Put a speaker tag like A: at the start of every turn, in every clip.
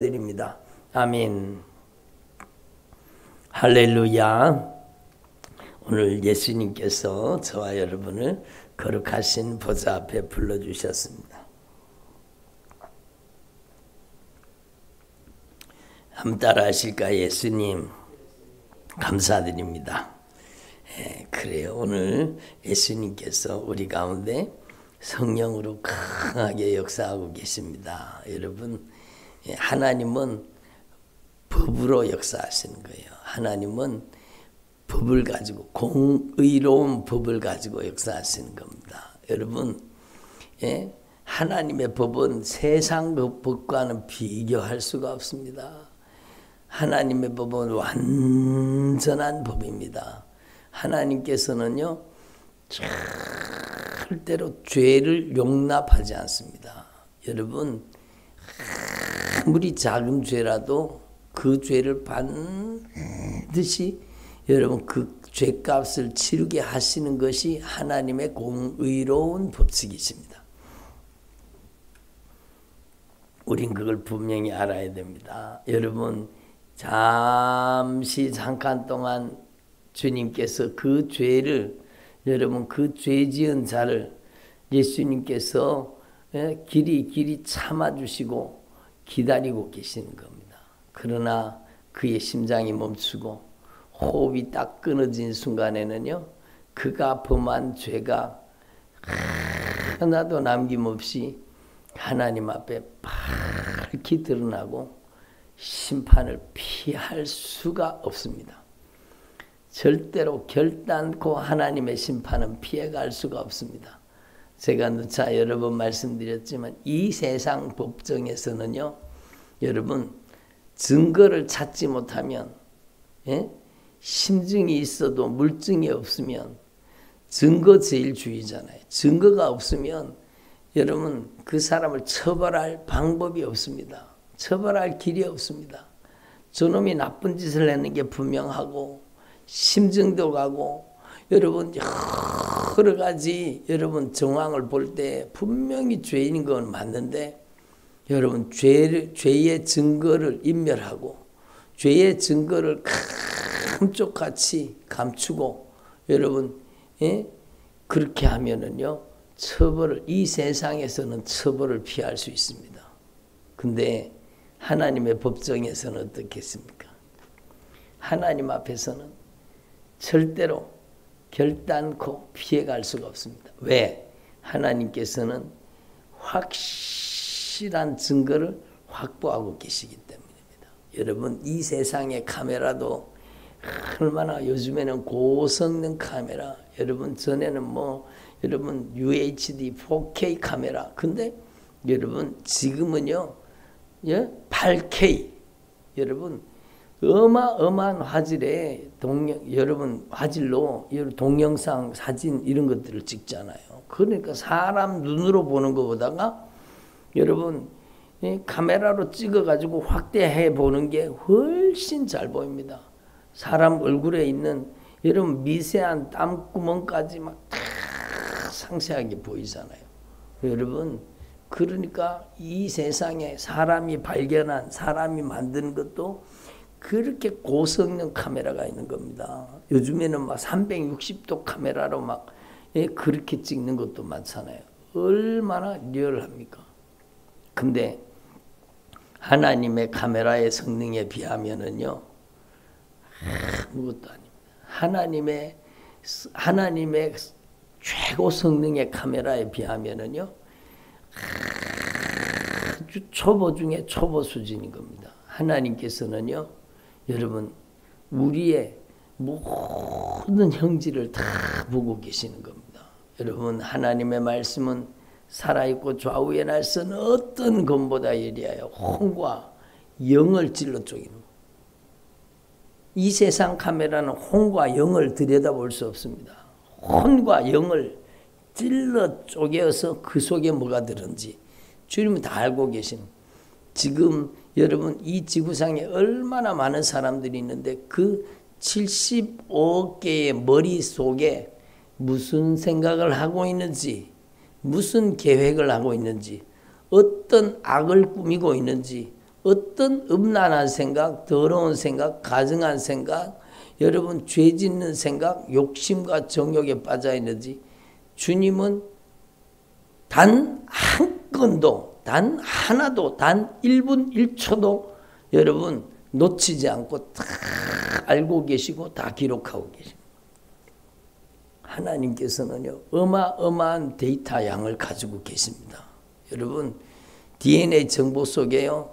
A: 드립니다. 아멘. 할렐루야. 오늘 예수님께서 저와 여러분을 거룩하신 보좌 앞에 불러주셨습니다. 한번 따라 하실까? 예수님 감사드립니다. 그래요. 오늘 예수님께서 우리 가운데 성령으로 강하게 역사하고 계십니다. 여러분, 하나님은 법으로 역사하시는 거예요. 하나님은 법을 가지고, 공의로운 법을 가지고 역사하시는 겁니다. 여러분, 하나님의 법은 세상 법과는 비교할 수가 없습니다. 하나님의 법은 완전한 법입니다. 하나님께서는요, 절대로 죄를 용납하지 않습니다. 여러분, 아무리 작은 죄라도 그 죄를 반드시 여러분 그 죄값을 치르게 하시는 것이 하나님의 공의로운 법칙이십니다. 우린 그걸 분명히 알아야 됩니다. 여러분, 잠깐 동안 주님께서 그 죄를, 여러분 그 죄 지은 자를 예수님께서 길이 참아주시고 기다리고 계시는 겁니다. 그러나 그의 심장이 멈추고 호흡이 딱 끊어진 순간에는요, 그가 범한 죄가 하나도 남김없이 하나님 앞에 밝히 드러나고 심판을 피할 수가 없습니다. 절대로 결단코 하나님의 심판은 피해갈 수가 없습니다. 제가 누차 여러 번 말씀드렸지만 이 세상 법정에서는요, 여러분 증거를 찾지 못하면, 심증이 있어도 물증이 없으면 증거제일주의잖아요. 증거가 없으면 여러분 그 사람을 처벌할 방법이 없습니다. 처벌할 길이 없습니다. 저놈이 나쁜 짓을 했는 게 분명하고 심증도 가고, 여러분 여러 가지 여러분 정황을 볼 때 분명히 죄인인 건 맞는데, 여러분 죄의 증거를 인멸하고 죄의 증거를 감쪽같이 감추고 여러분 그렇게 하면은요, 이 세상에서는 처벌을 피할 수 있습니다. 근데 하나님의 법정에서는 어떻겠습니까? 하나님 앞에서는 절대로 결단코 피해갈 수가 없습니다. 왜? 하나님께서는 확실한 증거를 확보하고 계시기 때문입니다. 여러분, 이 세상의 카메라도 얼마나 요즘에는 고성능 카메라, 여러분 전에는 여러분 UHD 4K 카메라, 근데 여러분 지금은요 8K, 여러분 어마어마한 화질의 여러분 화질로 동영상, 사진 이런 것들을 찍잖아요. 그러니까 사람 눈으로 보는 것보다가 여러분 카메라로 찍어가지고 확대해 보는 게 훨씬 잘 보입니다. 사람 얼굴에 있는 여러분 미세한 땀구멍까지 막 상세하게 보이잖아요. 여러분, 그러니까 이 세상에 사람이 발견한, 사람이 만드는 것도 그렇게 고성능 카메라가 있는 겁니다. 요즘에는 막 360도 카메라로 막 그렇게 찍는 것도 많잖아요. 얼마나 리얼합니까? 근데 하나님의 카메라의 성능에 비하면은요, 아무것도 아닙니다. 하나님의 최고 성능의 카메라에 비하면은요, 아주 초보 중에 초보 수준인 겁니다. 하나님께서는요, 여러분 우리의 모든 형질을 다 보고 계시는 겁니다. 여러분, 하나님의 말씀은 살아있고 좌우의 날선 어떤 검보다 예리하여 혼과 영을 찔러 쪼개는 것. 이 세상 카메라는 혼과 영을 들여다볼 수 없습니다. 혼과 영을 찔러 쪼개어서 그 속에 뭐가 들은지 주님은 다 알고 계시는. 지금 여러분 이 지구상에 얼마나 많은 사람들이 있는데 그 75억 개의 머릿속에 무슨 생각을 하고 있는지, 무슨 계획을 하고 있는지, 어떤 악을 꾸미고 있는지, 어떤 음란한 생각, 더러운 생각, 가증한 생각, 여러분 죄 짓는 생각, 욕심과 정욕에 빠져 있는지 주님은 단 한 건도, 단 하나도, 단 1분 1초도 여러분 놓치지 않고 다 알고 계시고 다 기록하고 계십니다. 하나님께서는요, 어마어마한 데이터 양을 가지고 계십니다. 여러분, DNA 정보 속에요,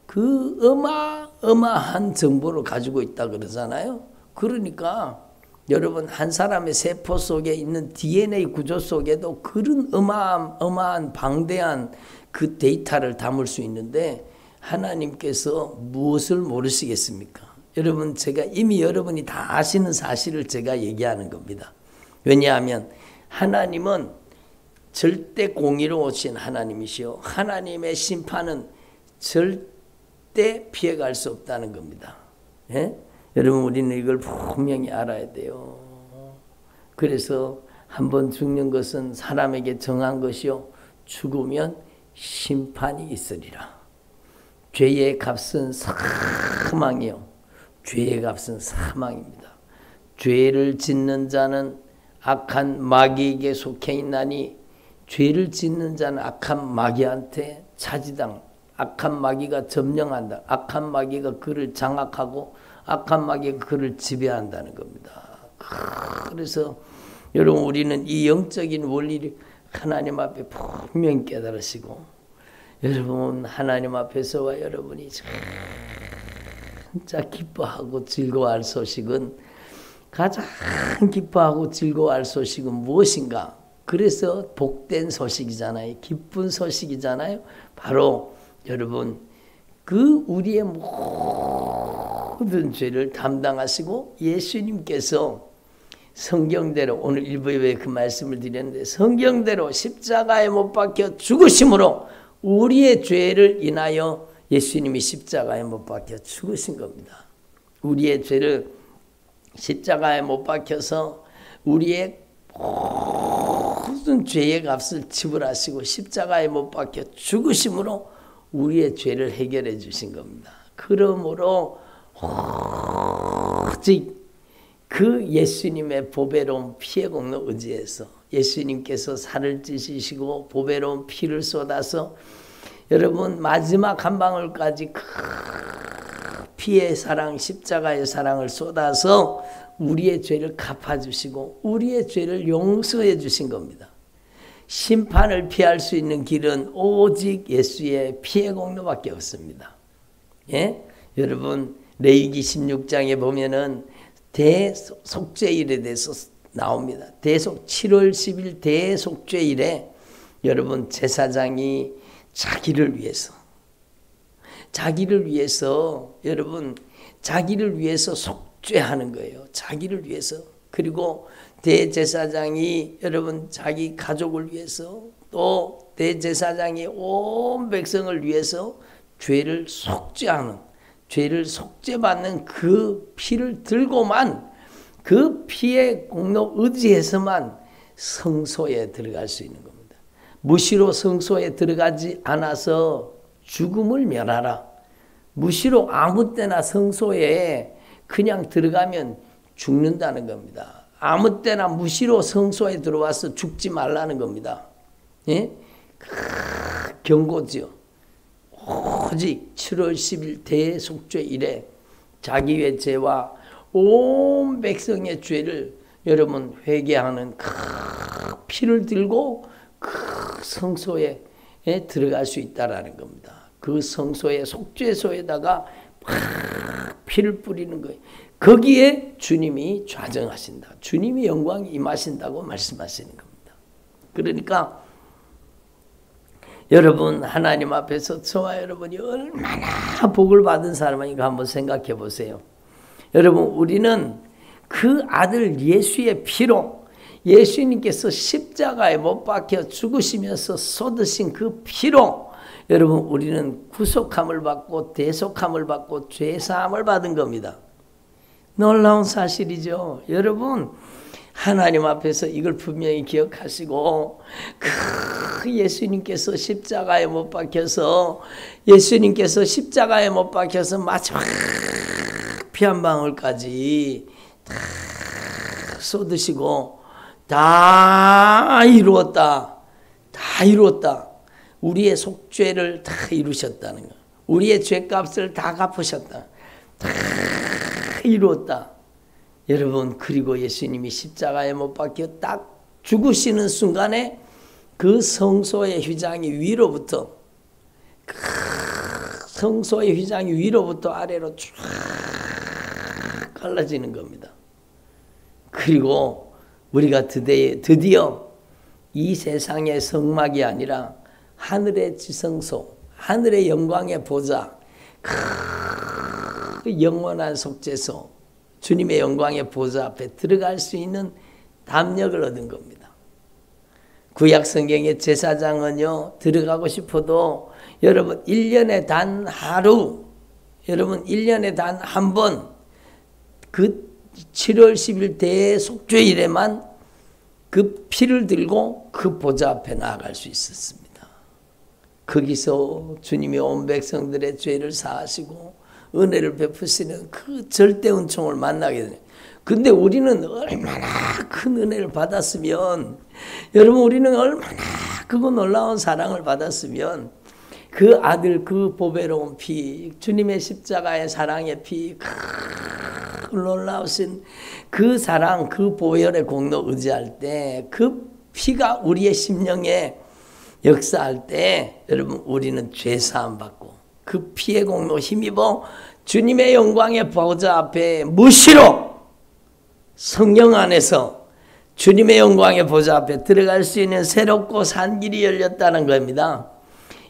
A: 그 어마어마한 정보를 가지고 있다 그러잖아요. 그러니까 여러분, 한 사람의 세포 속에 있는 DNA 구조 속에도 그런 어마어마한 방대한 그 데이터를 담을 수 있는데 하나님께서 무엇을 모르시겠습니까? 여러분, 제가 이미 여러분이 다 아시는 사실을 제가 얘기하는 겁니다. 왜냐하면 하나님은 절대 공의로우신 하나님이시요, 하나님의 심판은 절대 피해갈 수 없다는 겁니다. 예? 여러분, 우리는 이걸 분명히 알아야 돼요. 그래서 한번 죽는 것은 사람에게 정한 것이요, 죽으면 심판이 있으리라. 죄의 값은 사망이요, 죄의 값은 사망입니다. 죄를 짓는 자는 악한 마귀에게 속해 있나니 죄를 짓는 자는 악한 마귀한테 차지당, 악한 마귀가 점령한다. 악한 마귀가 그를 장악하고 악한 마귀가 그를 지배한다는 겁니다. 그래서 여러분, 우리는 이 영적인 원리를 하나님 앞에 분명히 깨달으시고, 여러분 하나님 앞에서와 여러분이 진짜 기뻐하고 즐거워할 소식은, 가장 기뻐하고 즐거워할 소식은 무엇인가? 그래서 복된 소식이잖아요. 기쁜 소식이잖아요. 바로 여러분, 그 우리의 모든 죄를 담당하시고 예수님께서 성경대로, 오늘 일부에 그 말씀을 드렸는데, 성경대로 십자가에 못 박혀 죽으심으로 우리의 죄를 인하여 예수님이 십자가에 못 박혀 죽으신 겁니다. 우리의 죄를 십자가에 못 박혀서 우리의 모든 죄의 값을 지불하시고 십자가에 못 박혀 죽으심으로 우리의 죄를 해결해 주신 겁니다. 그러므로 오직 그 예수님의 보배로운 피의 공로 의지해서 예수님께서 살을 찢으시고 보배로운 피를 쏟아서 여러분 마지막 한 방울까지 그 피의 사랑, 십자가의 사랑을 쏟아서 우리의 죄를 갚아주시고 우리의 죄를 용서해 주신 겁니다. 심판을 피할 수 있는 길은 오직 예수의 피의 공로밖에 없습니다. 예? 여러분, 레위기 16장에 보면은 대속죄일에 대해서 나옵니다. 7월 10일 대속죄일에 여러분, 제사장이 자기를 위해서 여러분, 자기를 위해서 속죄하는 거예요. 자기를 위해서. 그리고 대제사장이 여러분 자기 가족을 위해서, 또 대제사장이 온 백성을 위해서 죄를 속죄하는, 죄를 속죄받는 그 피를 들고만, 그 피의 공로 의지해서만 성소에 들어갈 수 있는 겁니다. 무시로 성소에 들어가지 않아서 죽음을 면하라. 무시로 아무 때나 성소에 그냥 들어가면 죽는다는 겁니다. 아무 때나 무시로 성소에 들어와서 죽지 말라는 겁니다. 예? 경고지요. 오직 7월 10일 대속죄일에 자기의 죄와 온 백성의 죄를 여러분 회개하는 그 피를 들고 그 성소에 들어갈 수 있다라는 겁니다. 그 성소의 속죄소에다가 피를 뿌리는 거예요. 거기에 주님이 좌정하신다. 주님이 영광이 임하신다고 말씀하시는 겁니다. 그러니까 여러분, 하나님 앞에서 저와 여러분이 얼마나 복을 받은 사람인가 한번 생각해 보세요. 여러분, 우리는 그 아들 예수의 피로, 예수님께서 십자가에 못 박혀 죽으시면서 쏟으신 그 피로 여러분, 우리는 구속함을 받고 대속함을 받고 죄사함을 받은 겁니다. 놀라운 사실이죠. 여러분, 하나님 앞에서 이걸 분명히 기억하시고, 예수님께서 십자가에 못 박혀서 마지막 피 한 방울까지 다 쏟으시고 다 이루었다. 우리의 속죄를 다 이루셨다는 거. 우리의 죄값을 다 갚으셨다. 다 이루었다. 여러분, 그리고 예수님이 십자가에 못 박혀 딱 죽으시는 순간에 그 성소의 휘장이 위로부터 아래로 쭉 갈라지는 겁니다. 그리고 우리가 드디어 이 세상의 성막이 아니라 하늘의 지성소, 하늘의 영광의 보좌, 그 영원한 속죄소, 주님의 영광의 보좌 앞에 들어갈 수 있는 담력을 얻은 겁니다. 구약 성경의 제사장은요, 들어가고 싶어도 여러분 1년에 단 하루, 여러분 1년에 단 한 번, 그 7월 10일 대속죄일에만 그 피를 들고 그 보좌 앞에 나아갈 수 있었습니다. 거기서 주님이 온 백성들의 죄를 사하시고 은혜를 베푸시는 그 절대 은총을 만나게 되네요. 근데 우리는 얼마나 큰 은혜를 받았으면, 여러분 우리는 얼마나 크고 놀라운 사랑을 받았으면 그 아들 그 보배로운 피, 주님의 십자가의 사랑의 피, 놀라우신 그 사랑, 그 보혈의 공로 의지할 때, 그 피가 우리의 심령에 역사할 때, 여러분 우리는 죄사함 받고 그 피의 공로 힘입어 주님의 영광의 보좌 앞에 무시로 성령 안에서 주님의 영광의 보좌 앞에 들어갈 수 있는 새롭고 산 길이 열렸다는 겁니다.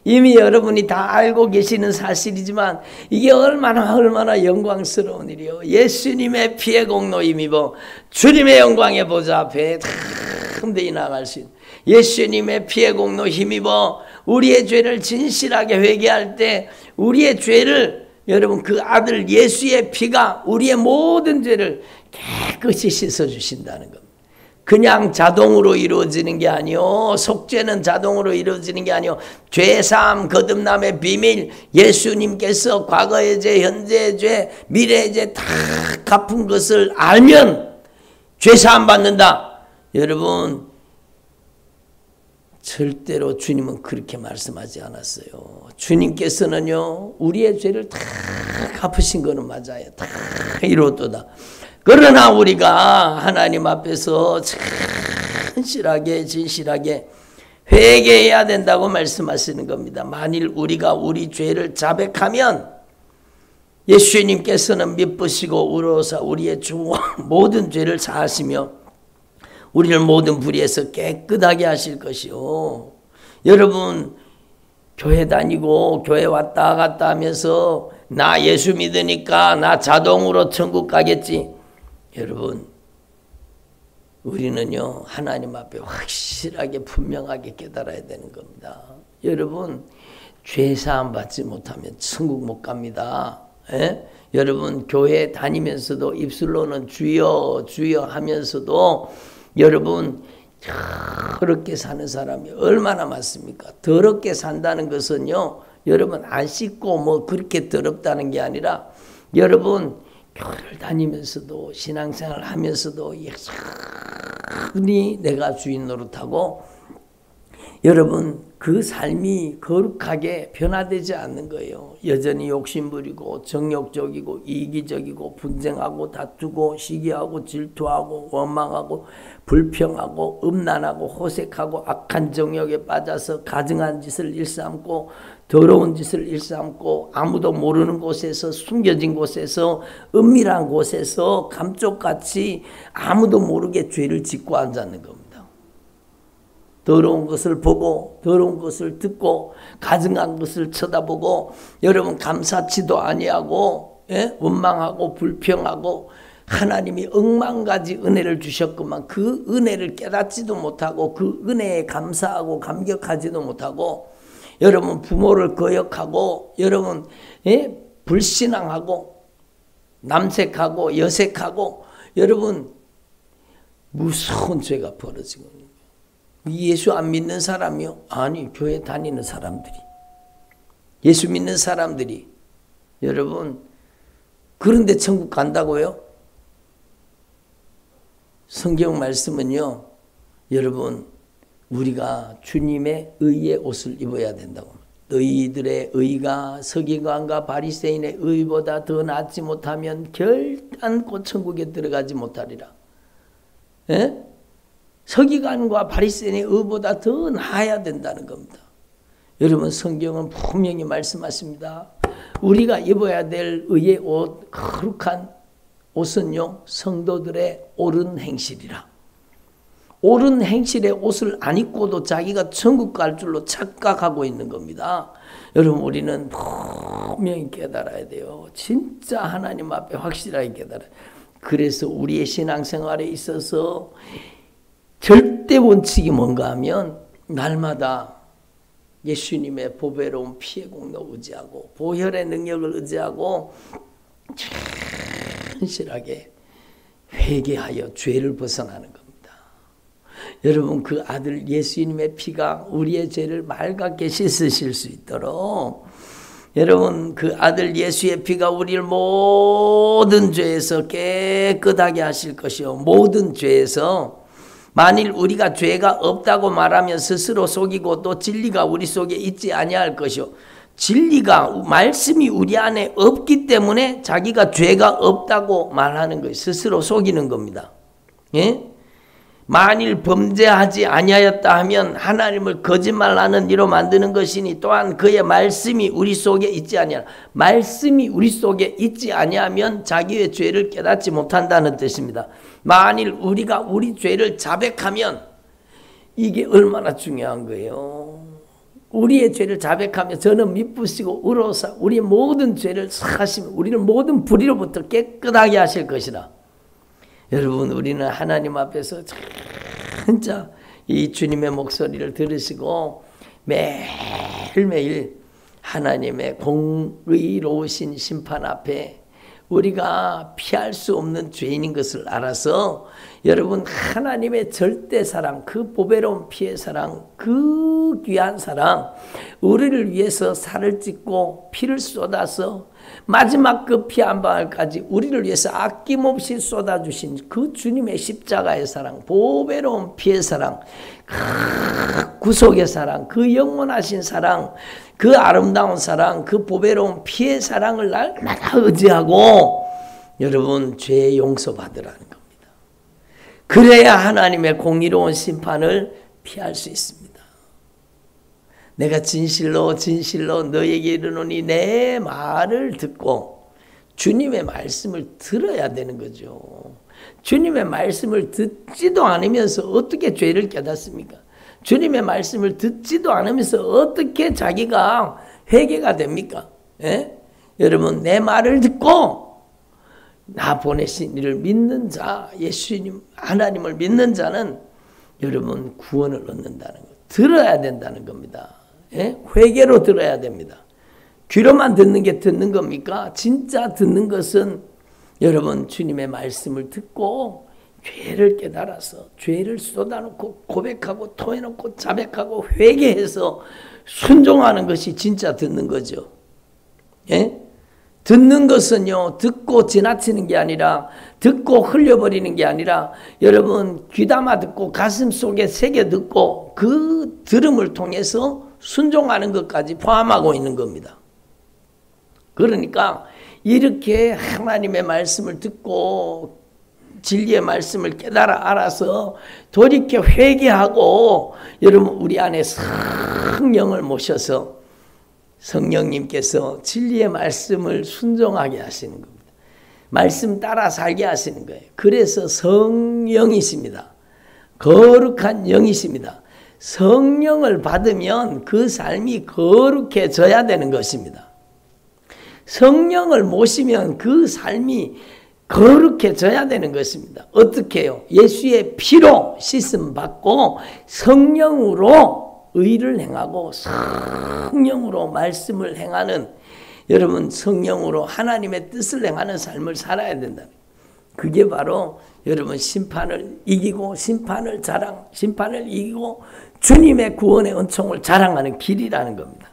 A: 이미 여러분이 다 알고 계시는 사실이지만 이게 얼마나 영광스러운 일이요. 예수님의 피의 공로 힘입어 주님의 영광의 보좌 앞에 담대히 나갈 수 있는, 예수님의 피의 공로 힘입어 우리의 죄를 진실하게 회개할 때 우리의 죄를, 여러분 그 아들 예수의 피가 우리의 모든 죄를 깨끗이 씻어주신다는 겁니다. 그냥 자동으로 이루어지는 게 아니요, 속죄는 자동으로 이루어지는 게 아니요, 죄사함 거듭남의 비밀, 예수님께서 과거의 죄, 현재의 죄, 미래의 죄 다 갚은 것을 알면 죄사함 받는다. 여러분 절대로 주님은 그렇게 말씀하지 않았어요. 주님께서는요, 우리의 죄를 다 갚으신 거는 맞아요. 다 이루었도다. 그러나 우리가 하나님 앞에서 진실하게 회개해야 된다고 말씀하시는 겁니다. 만일 우리가 우리 죄를 자백하면 예수님께서는 미쁘시고 의로우사 우리의 죄와 모든 죄를 사하시며 우리를 모든 불의에서 깨끗하게 하실 것이요. 여러분 교회 다니고 교회 왔다 갔다 하면서 나 예수 믿으니까 나 자동으로 천국 가겠지. 여러분 우리는요 하나님 앞에 확실하게 분명하게 깨달아야 되는 겁니다. 여러분 죄사함 받지 못하면 천국 못 갑니다. 에? 여러분 교회 다니면서도 입술로는 주여 주여 하면서도 여러분 더럽게 사는 사람이 얼마나 많습니까? 더럽게 산다는 것은요 여러분 안 씻고 뭐 그렇게 더럽다는 게 아니라 여러분 교회를 다니면서도 신앙생활을 하면서도 여전히 내가 주인 노릇하고 여러분 그 삶이 거룩하게 변화되지 않는 거예요. 여전히 욕심부리고 정욕적이고 이기적이고 분쟁하고 다투고 시기하고 질투하고 원망하고 불평하고 음란하고 호색하고 악한 정욕에 빠져서 가증한 짓을 일삼고 더러운 짓을 일삼고 아무도 모르는 곳에서 숨겨진 곳에서 은밀한 곳에서 감쪽같이 아무도 모르게 죄를 짓고 앉았는 겁니다. 더러운 것을 보고 더러운 것을 듣고 가증한 것을 쳐다보고 여러분 감사치도 아니하고 원망하고 불평하고 하나님이 억만가지 은혜를 주셨구만 그 은혜를 깨닫지도 못하고 그 은혜에 감사하고 감격하지도 못하고 여러분 부모를 거역하고 여러분 불신앙하고 남색하고 여색하고 여러분 무서운 죄가 벌어지고 있는 거예요. 예수 안 믿는 사람이요? 아니, 교회 다니는 사람들이. 예수 믿는 사람들이. 여러분, 그런데 천국 간다고요? 성경 말씀은요, 여러분, 우리가 주님의 의의 옷을 입어야 된다고. 너희들의 의가 서기관과 바리새인의 의보다 더 낫지 못하면 결단코 천국에 들어가지 못하리라. 예? 서기관과 바리새인의 의보다 더 나아야 된다는 겁니다. 여러분, 성경은 분명히 말씀하십니다. 우리가 입어야 될 의의 옷, 거룩한 옷은요, 성도들의 옳은 행실이라. 옳은 행실의 옷을 안 입고도 자기가 천국 갈 줄로 착각하고 있는 겁니다. 여러분, 우리는 분명히 깨달아야 돼요. 진짜 하나님 앞에 확실하게 깨달아요. 그래서 우리의 신앙생활에 있어서 절대 원칙이 뭔가 하면 날마다 예수님의 보배로운 피의 공로 의지하고 보혈의 능력을 의지하고 진실하게 회개하여 죄를 벗어나는 겁니다. 여러분, 그 아들 예수님의 피가 우리의 죄를 맑게 씻으실 수 있도록, 여러분, 그 아들 예수의 피가 우리를 모든 죄에서 깨끗하게 하실 것이요, 모든 죄에서 만일 우리가 죄가 없다고 말하면 스스로 속이고 또 진리가 우리 속에 있지 아니할 것이요, 진리가 말씀이 우리 안에 없기 때문에 자기가 죄가 없다고 말하는 거예요. 스스로 속이는 겁니다. 예? 만일 범죄하지 아니하였다 하면 하나님을 거짓말하는 이로 만드는 것이니 또한 그의 말씀이 우리 속에 있지 아니하라. 말씀이 우리 속에 있지 아니하면 자기의 죄를 깨닫지 못한다는 뜻입니다. 만일 우리가 우리 죄를 자백하면, 이게 얼마나 중요한 거예요. 우리의 죄를 자백하면 저는 미쁘시고 의로우사 우리의 모든 죄를 사하시면 우리는 모든 불의로부터 깨끗하게 하실 것이라. 여러분, 우리는 하나님 앞에서 진짜 이 주님의 목소리를 들으시고 매일매일 하나님의 공의로우신 심판 앞에 우리가 피할 수 없는 죄인인 것을 알아서, 여러분, 하나님의 절대 사랑, 그 보배로운 피의 사랑, 그 귀한 사랑, 우리를 위해서 살을 찢고 피를 쏟아서 마지막 그 피 한 방울까지 우리를 위해서 아낌없이 쏟아주신 그 주님의 십자가의 사랑, 보배로운 피의 사랑, 구속의 사랑, 그 영원하신 사랑, 그 아름다운 사랑, 그 보배로운 피의 사랑을 날마다 의지하고 여러분, 죄 용서받으라는 겁니다. 그래야 하나님의 공의로운 심판을 피할 수 있습니다. 내가 진실로 진실로 너에게 이르노니 내 말을 듣고, 주님의 말씀을 들어야 되는 거죠. 주님의 말씀을 듣지도 않으면서 어떻게 죄를 깨닫습니까? 주님의 말씀을 듣지도 않으면서 어떻게 자기가 회개가 됩니까? 예? 여러분, 내 말을 듣고 나 보내신 이를 믿는 자, 예수님 하나님을 믿는 자는 여러분 구원을 얻는다는 거, 들어야 된다는 겁니다. 예? 회개로 들어야 됩니다. 귀로만 듣는 게 듣는 겁니까? 진짜 듣는 것은 여러분 주님의 말씀을 듣고 죄를 깨달아서 죄를 쏟아놓고 고백하고 토해놓고 자백하고 회개해서 순종하는 것이 진짜 듣는 거죠. 예? 듣는 것은요, 듣고 지나치는 게 아니라, 듣고 흘려버리는 게 아니라, 여러분 귀담아 듣고 가슴 속에 새겨 듣고 그 들음을 통해서 순종하는 것까지 포함하고 있는 겁니다. 그러니까 이렇게 하나님의 말씀을 듣고 진리의 말씀을 깨달아 알아서 돌이켜 회개하고, 여러분 우리 안에 성령을 모셔서 성령님께서 진리의 말씀을 순종하게 하시는 겁니다. 말씀 따라 살게 하시는 거예요. 그래서 성령이십니다. 거룩한 영이십니다. 성령을 받으면 그 삶이 거룩해져야 되는 것입니다. 성령을 모시면 그 삶이 거룩해져야 되는 것입니다. 어떻게 해요? 예수의 피로 씻음 받고 성령으로 의를 행하고 성령으로 말씀을 행하는, 여러분 성령으로 하나님의 뜻을 행하는 삶을 살아야 된다. 그게 바로 여러분 심판을 이기고 심판을 이기고 주님의 구원의 은총을 자랑하는 길이라는 겁니다.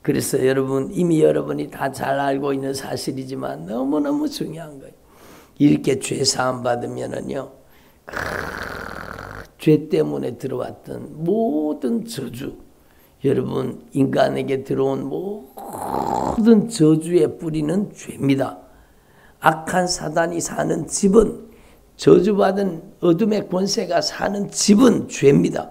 A: 그래서 여러분 이미 여러분이 다 잘 알고 있는 사실이지만 너무너무 중요한 거예요. 이렇게 죄 사함 받으면은요, 죄 때문에 들어왔던 모든 저주, 여러분 인간에게 들어온 모든 저주의 뿌리는 죄입니다. 악한 사단이 사는 집은, 저주받은 어둠의 권세가 사는 집은 죄입니다.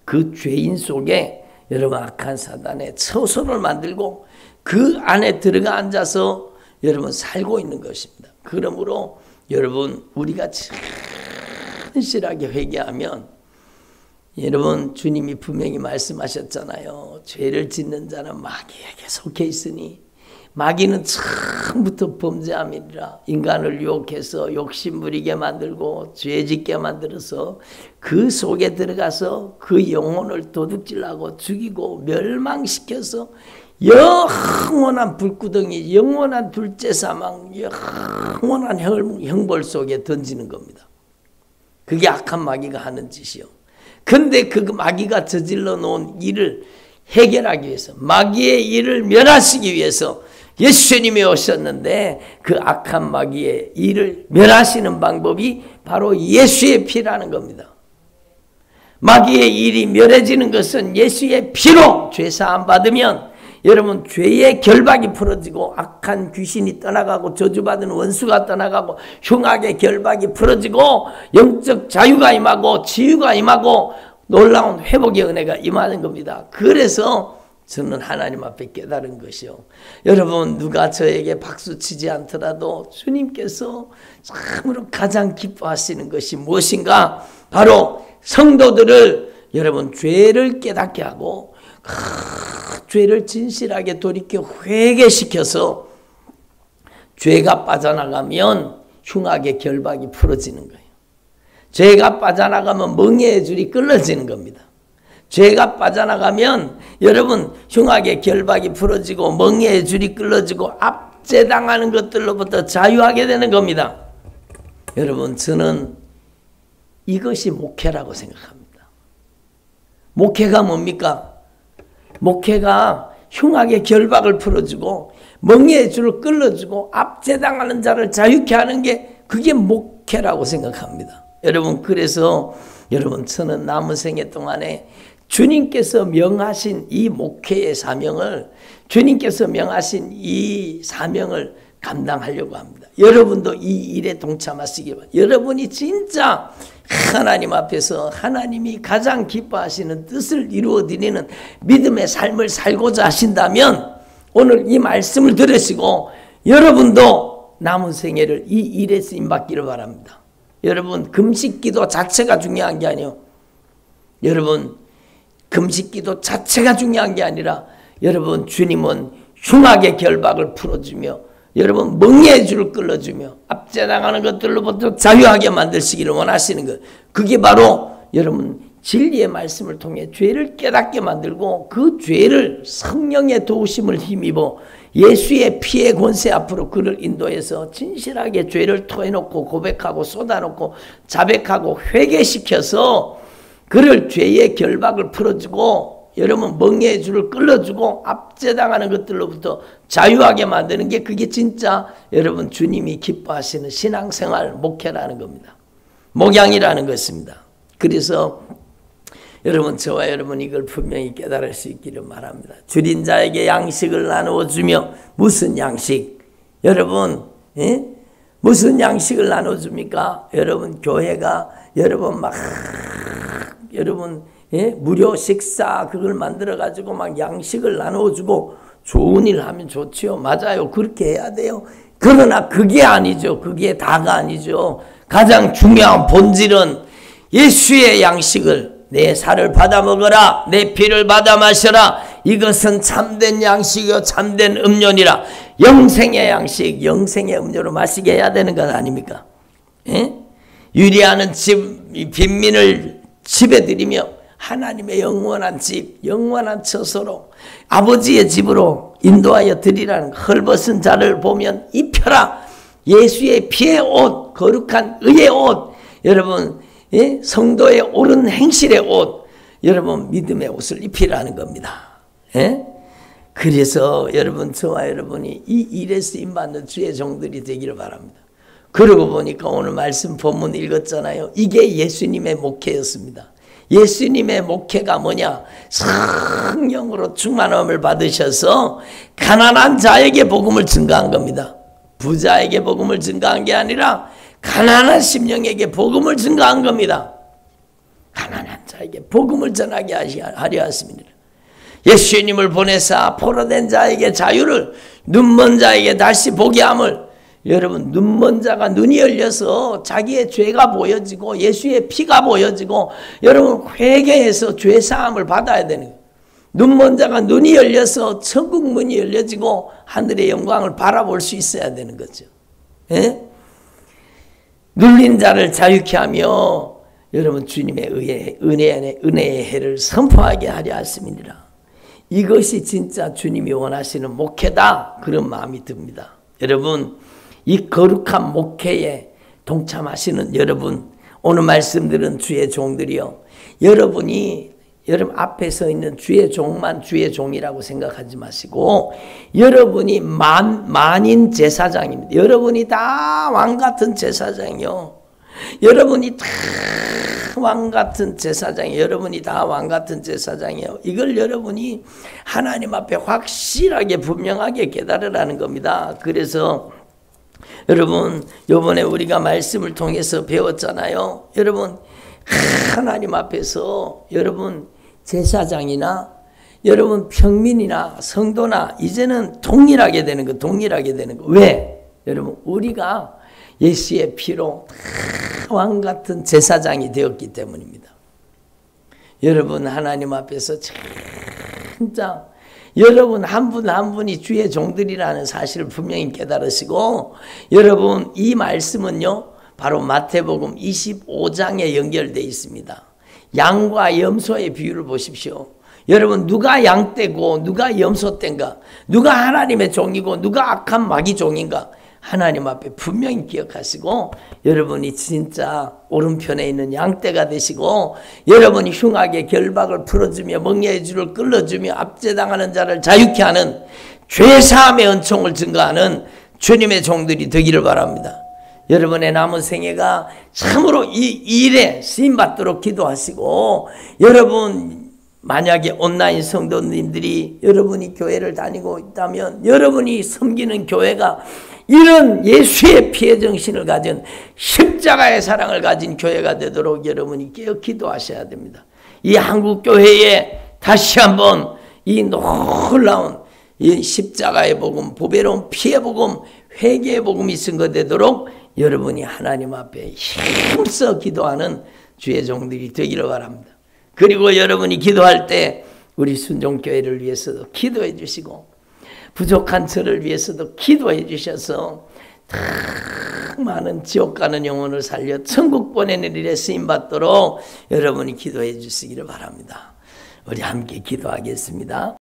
A: 그 죄인 속에 여러분 악한 사단의 처소를 만들고 그 안에 들어가 앉아서 여러분 살고 있는 것입니다. 그러므로 여러분 우리가 진실하게 회개하면, 여러분 주님이 분명히 말씀하셨잖아요. 죄를 짓는 자는 마귀에게 속해 있으니 마귀는 처음부터 범죄함이라. 인간을 유혹해서 욕심 부리게 만들고 죄 짓게 만들어서 그 속에 들어가서 그 영혼을 도둑질하고 죽이고 멸망시켜서 영원한 불구덩이, 영원한 둘째 사망, 영원한 형벌 속에 던지는 겁니다. 그게 악한 마귀가 하는 짓이요. 근데 그 마귀가 저질러 놓은 일을 해결하기 위해서, 마귀의 일을 멸하시기 위해서 예수님이 오셨는데, 그 악한 마귀의 일을 멸하시는 방법이 바로 예수의 피라는 겁니다. 마귀의 일이 멸해지는 것은 예수의 피로 죄사함 받으면 여러분 죄의 결박이 풀어지고 악한 귀신이 떠나가고 저주받은 원수가 떠나가고 흉악의 결박이 풀어지고 영적 자유가 임하고 치유가 임하고 놀라운 회복의 은혜가 임하는 겁니다. 그래서 저는 하나님 앞에 깨달은 것이요. 여러분 누가 저에게 박수치지 않더라도 주님께서 참으로 가장 기뻐하시는 것이 무엇인가? 바로 성도들을 여러분 죄를 깨닫게 하고 죄를 진실하게 돌이켜 회개시켜서 죄가 빠져나가면 흉악의 결박이 풀어지는 거예요. 죄가 빠져나가면 멍에의 줄이 끊어지는 겁니다. 죄가 빠져나가면 여러분 흉악의 결박이 풀어지고 멍에의 줄이 끊어지고 압제당하는 것들로부터 자유하게 되는 겁니다. 여러분 저는 이것이 목회라고 생각합니다. 목회가 뭡니까? 목회가 흉악의 결박을 풀어주고 멍에의 줄을 끌어주고 압제당하는 자를 자유케 하는 게 그게 목회라고 생각합니다. 여러분 그래서 여러분 저는 남은 생애 동안에 주님께서 명하신 이 목회의 사명을, 주님께서 명하신 이 사명을 감당하려고 합니다. 여러분도 이 일에 동참하시기 바랍니다. 여러분이 진짜 하나님 앞에서 하나님이 가장 기뻐하시는 뜻을 이루어드리는 믿음의 삶을 살고자 하신다면 오늘 이 말씀을 들으시고 여러분도 남은 생애를 이 일에 쓰임받기를 바랍니다. 여러분 금식기도 자체가 중요한 게 아니에요. 여러분 금식기도 자체가 중요한 게 아니라 여러분 주님은 흉악의 결박을 풀어주며 여러분 멍에의 줄을 끌어주며 압제당하는 것들로부터 자유하게 만드시기를 원하시는 것. 그게 바로 여러분 진리의 말씀을 통해 죄를 깨닫게 만들고 그 죄를 성령의 도우심을 힘입어 예수의 피의 권세 앞으로 그를 인도해서 진실하게 죄를 토해놓고 고백하고 쏟아놓고 자백하고 회개시켜서 그를 죄의 결박을 풀어주고 여러분 멍에의 줄을 끌어주고 압제당하는 것들로부터 자유하게 만드는 게 그게 진짜 여러분 주님이 기뻐하시는 신앙생활 목회라는 겁니다. 목양이라는 것입니다. 그래서 여러분 저와 여러분 이걸 분명히 깨달을 수 있기를 바랍니다. 줄인 자에게 양식을 나누어 주며 무슨 양식? 여러분 무슨 양식을 나눠 줍니까? 여러분 교회가 여러분 막 여러분 무료 식사 그걸 만들어 가지고 막 양식을 나눠 주고 좋은 일 하면 좋지요. 맞아요. 그렇게 해야 돼요. 그러나 그게 아니죠. 그게 다가 아니죠. 가장 중요한 본질은 예수의 양식을 내 살을 받아 먹어라. 내 피를 받아 마셔라. 이것은 참된 양식이요 참된 음료니라. 영생의 양식, 영생의 음료로 마시게 해야 되는 것 아닙니까? 유리하는 집 빈민을 집에 들이며 하나님의 영원한 집, 영원한 처소로 아버지의 집으로 인도하여 드리라는 헐벗은 자를 보면 입혀라. 예수의 피의 옷, 거룩한 의의 옷, 여러분 성도의 옳은 행실의 옷, 여러분 믿음의 옷을 입히라는 겁니다. 그래서 여러분 저와 여러분이 이 일에 쓰임받는 주의 종들이 되기를 바랍니다. 그러고 보니까 오늘 말씀 본문 읽었잖아요. 이게 예수님의 목회였습니다. 예수님의 목회가 뭐냐? 성령으로 충만함을 받으셔서 가난한 자에게 복음을 증거한 겁니다. 부자에게 복음을 증거한 게 아니라 가난한 심령에게 복음을 증거한 겁니다. 가난한 자에게 복음을 전하게 하려 하십니다. 예수님을 보내사 포로된 자에게 자유를, 눈먼 자에게 다시 보게 함을. 여러분 눈먼 자가 눈이 열려서 자기의 죄가 보여지고 예수의 피가 보여지고 여러분 회개해서 죄사함을 받아야 되는 거예요. 눈먼 자가 눈이 열려서 천국 문이 열려지고 하늘의 영광을 바라볼 수 있어야 되는 거죠. 눌린 자를 자유케 하며 여러분 주님의 은혜의 해를 선포하게 하려 하심이니라. 이것이 진짜 주님이 원하시는 목회다, 그런 마음이 듭니다. 여러분 이 거룩한 목회에 동참하시는 여러분, 오늘 말씀드린 주의 종들이요, 여러분 앞에 서 있는 주의 종만 주의 종이라고 생각하지 마시고 여러분이 만인 제사장입니다. 여러분이 다 왕같은 제사장이요. 여러분이 다 왕같은 제사장이에요. 여러분이 다 왕같은 제사장이에요. 이걸 여러분이 하나님 앞에 확실하게 분명하게 깨달으라는 겁니다. 그래서 여러분 이번에 우리가 말씀을 통해서 배웠잖아요. 여러분 하나님 앞에서 여러분 제사장이나 여러분 평민이나 성도나 이제는 동일하게 되는 거. 왜? 여러분 우리가 예수의 피로 왕같은 제사장이 되었기 때문입니다. 여러분 하나님 앞에서 진짜 여러분 한 분 한 분이 주의 종들이라는 사실을 분명히 깨달으시고, 여러분 이 말씀은요 바로 마태복음 25장에 연결되어 있습니다. 양과 염소의 비유를 보십시오. 여러분 누가 양떼고 누가 염소떼인가? 누가 하나님의 종이고 누가 악한 마귀 종인가? 하나님 앞에 분명히 기억하시고 여러분이 진짜 오른편에 있는 양떼가 되시고 여러분이 흉악의 결박을 풀어주며 멍에의 줄을 끌어주며 압제당하는 자를 자유케 하는 죄사함의 은총을 증거하는 주님의 종들이 되기를 바랍니다. 여러분의 남은 생애가 참으로 이 일에 쓰임받도록 기도하시고, 여러분 만약에 온라인 성도님들이 여러분이 교회를 다니고 있다면 여러분이 섬기는 교회가 이런 예수의 피의 정신을 가진 십자가의 사랑을 가진 교회가 되도록 여러분이 깨어 기도하셔야 됩니다. 이 한국교회에 다시 한번 이 놀라운 이 십자가의 복음, 보배로운 피의 복음, 회개의 복음이 증거되도록 여러분이 하나님 앞에 힘써 기도하는 주의 종들이 되기를 바랍니다. 그리고 여러분이 기도할 때 우리 순종교회를 위해서도 기도해 주시고 부족한 저를 위해서도 기도해 주셔서 다 많은 지옥 가는 영혼을 살려 천국 보내는 일에 쓰임받도록 여러분이 기도해 주시기를 바랍니다. 우리 함께 기도하겠습니다.